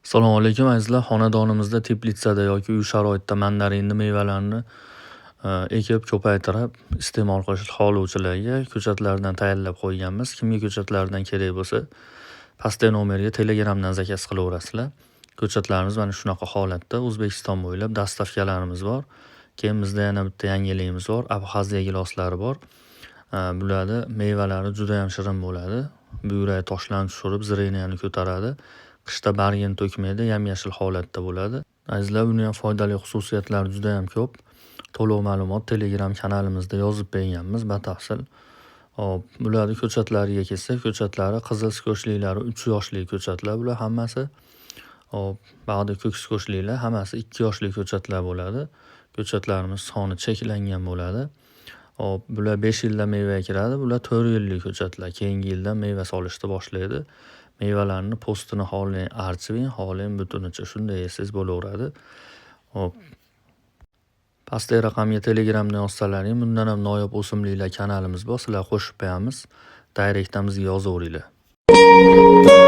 Assalomu alaykum azizlar. Xonadonimizda teplitsada yoki uy sharoitida mandarinni mevalarni ekib ko'paytirib iste'mol qilishni xohlovchilarga ko'chatlardan tayyorlab qo'yganmiz. Kimga ko'chatlardan kerak bo'lsa, pastdagi nomerga Telegramdan zakaz qilaverasizlar. Ko'chatlarimiz mana shunaqa holatda O'zbekiston bo'ylab dastavkalarimiz bor. Keyin bizda yana bitta yangiligimiz bor. Abxaziya giloslari bor. Bularni mevalari juda ham shirin bo'ladi. Buyrak toshlarni tushirib, zreniyani ko'taradi. Qishda bargini to'kmaydi, yam-yashil holatda bo'ladi. Azizlar, buni ham foydali xususiyatlari juda ham ko'p. To'liq ma'lumot Telegram kanalimizda yozib berganmiz batafsil. Hop, bularning ko'chatlariga kelsak, ko'chatlari qizil skochliklari 3 yoshli ko'chatlar bular hammasi. Hop, ba'zi ko'k skochliklar hammasi 2 yoshli ko'chatlar bo'ladi. Ko'chatlarimiz soni cheklangan bo'ladi. Hop, bular 5 yilda mevaga kiradi, bular 4 yillik ko'chatlar. Keyingi yildan meva solishni boshlaydi. Mevalarni postini xohlang archiving, xohlang butunicha shunday yesangiz bo'laveradi. Hop. Pastdagi raqamga Telegramdan yozsalaring, bundan ham noyob o'simliklar kanalimiz bor, sizlar qo'shib qo'yamiz. Direktdan bizga yozaveringlar.